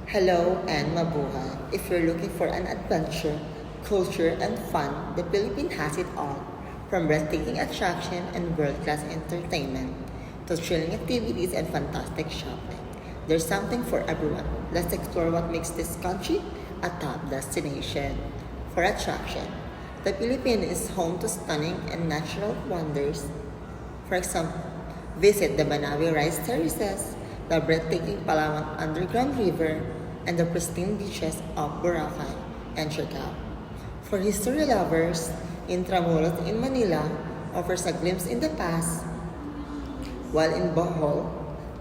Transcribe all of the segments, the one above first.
Hello and mabuhay. If you're looking for an adventure, culture, and fun, the Philippines has it all. From breathtaking attraction and world-class entertainment to thrilling activities and fantastic shopping. There's something for everyone. Let's explore what makes this country a top destination. For attraction, the Philippines is home to stunning and natural wonders. For example, visit the Banawe Rice Terraces, the breathtaking Palawan Underground River, and the pristine beaches of Boracay and Siargao. For history lovers, Intramuros in Manila offers a glimpse in the past, while in Bohol,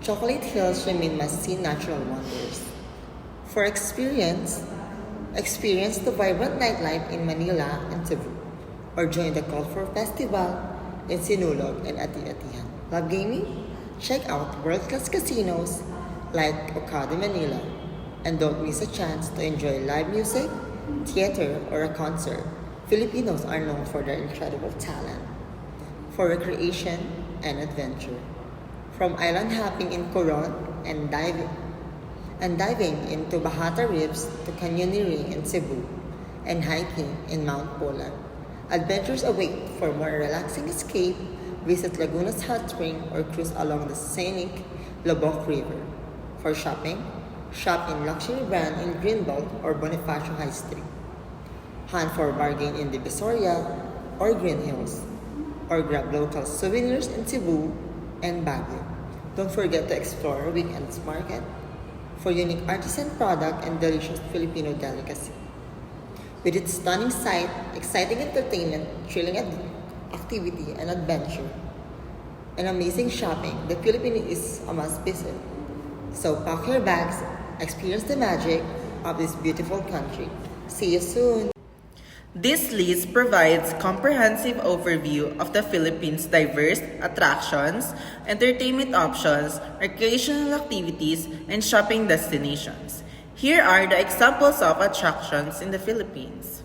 Chocolate Hills remain must-see natural wonders. For experience the vibrant nightlife in Manila and Cebu, or join the Cultural Festival in Sinulog and Ati-Atihan. Love gaming? Check out world-class casinos like Ocado Manila, and don't miss a chance to enjoy live music, theater, or a concert. Filipinos are known for their incredible talent. For recreation and adventure, from island hopping in Coron and diving into Bahata Reefs to canyoneering in Cebu and hiking in Mount Pulag. Adventures await. For more relaxing escape, visit Laguna's Hot Spring or cruise along the scenic Lobok River. For shopping, shop in luxury brand in Greenbelt or Bonifacio High Street. Hunt for bargain in Divisoria or Green Hills, or grab local souvenirs in Cebu and Baguio. Don't forget to explore Weekends Market for unique artisan product and delicious Filipino delicacy. With its stunning sight, exciting entertainment, thrilling activity and adventure, and amazing shopping, the Philippines is a must visit. So pack your bags, experience the magic of this beautiful country. See you soon! This list provides comprehensive overview of the Philippines' diverse attractions, entertainment options, recreational activities, and shopping destinations. Here are the examples of attractions in the Philippines.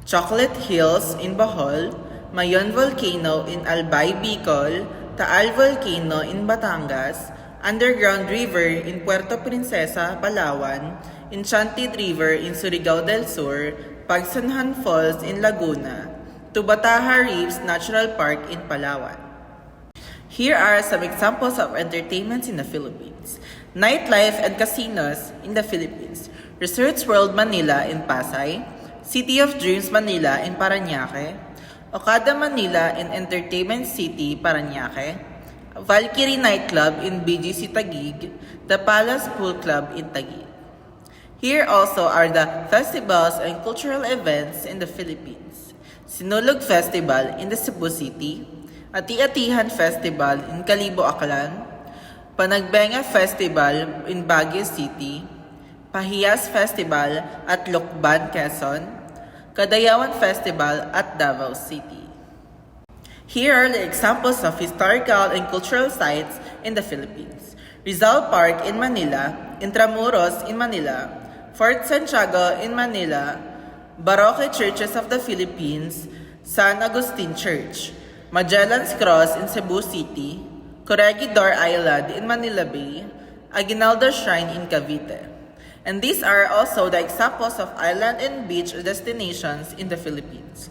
Chocolate Hills in Bohol, Mayon Volcano in Albay, Bicol, Taal Volcano in Batangas, Underground River in Puerto Princesa, Palawan, Enchanted River in Surigao del Sur, Pagsanhan Falls in Laguna, to Bataha Reefs Natural Park in Palawan. Here are some examples of entertainments in the Philippines. Nightlife and casinos in the Philippines. Resorts World Manila in Pasay, City of Dreams Manila in Parañaque, Okada Manila in Entertainment City, Parañaque, Valkyrie Nightclub in BGC Taguig, the Palace Pool Club in Taguig. Here also are the festivals and cultural events in the Philippines. Sinulog Festival in the Cebu City, Ati-Atihan Festival in Calibo, Aklan, Panagbenga Festival in Baguio City, Pahiyas Festival at Lucban, Quezon, Kadayawan Festival at Davao City. Here are the examples of historical and cultural sites in the Philippines. Rizal Park in Manila, Intramuros in Manila, Fort Santiago in Manila, Baroque Churches of the Philippines, San Agustin Church, Magellan's Cross in Cebu City, Corregidor Island in Manila Bay, Aguinaldo Shrine in Cavite. And these are also the examples of island and beach destinations in the Philippines.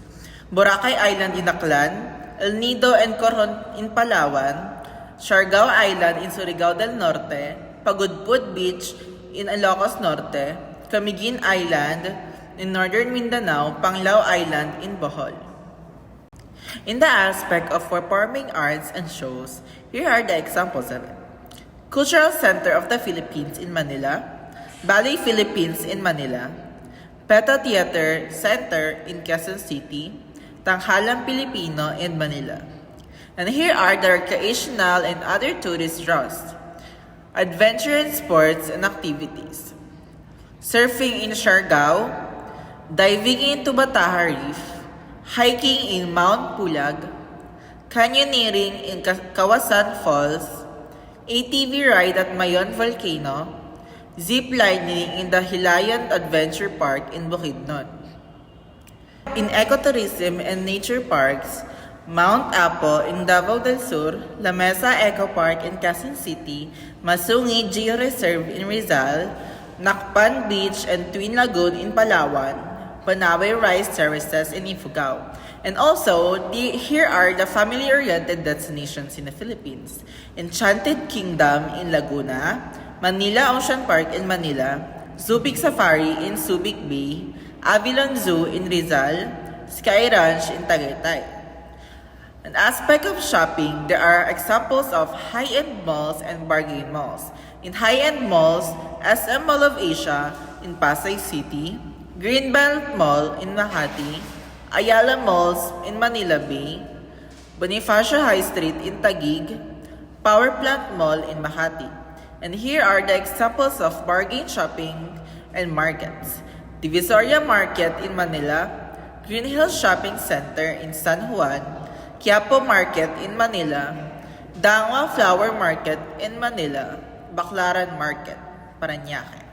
Boracay Island in Aklan, El Nido and Coron in Palawan, Siargao Island in Surigao del Norte, Pagudpud Beach in Ilocos Norte, Camiguin Island in Northern Mindanao, Panglao Island in Bohol. In the aspect of performing arts and shows, here are the examples of it. Cultural Center of the Philippines in Manila, Ballet Philippines in Manila, Peta Theater Center in Quezon City, Tanghalang Pilipino in Manila. And here are the recreational and other tourist draws. Adventure and sports and activities. Surfing in Siargao, diving into Bataha Reef, hiking in Mount Pulag, canyoneering in Kawasan Falls, ATV ride at Mayon Volcano, zip lining in the Hilayan Adventure Park in Bukidnon. In ecotourism and nature parks, Mount Apo in Davao del Sur, La Mesa Eco Park in Quezon City, Masungi Geo Reserve in Rizal, Nakpan Beach and Twin Lagoon in Palawan, Banawe Rice Terraces in Ifugao. And also, here are the family-oriented destinations in the Philippines. Enchanted Kingdom in Laguna, Manila Ocean Park in Manila, Subic Safari in Subic Bay, Avilon Zoo in Rizal, Sky Ranch in Tagaytay. An aspect of shopping, there are examples of high-end malls and bargain malls. In high-end malls, SM Mall of Asia in Pasay City, Greenbelt Mall in Makati, Ayala Malls in Manila Bay, Bonifacio High Street in Taguig, Power Plant Mall in Makati. And here are the examples of bargain shopping and markets. Divisoria Market in Manila, Green Hills Shopping Center in San Juan, Quiapo Market in Manila, Dangwa Flower Market in Manila, Baclaran Market, Parañaque.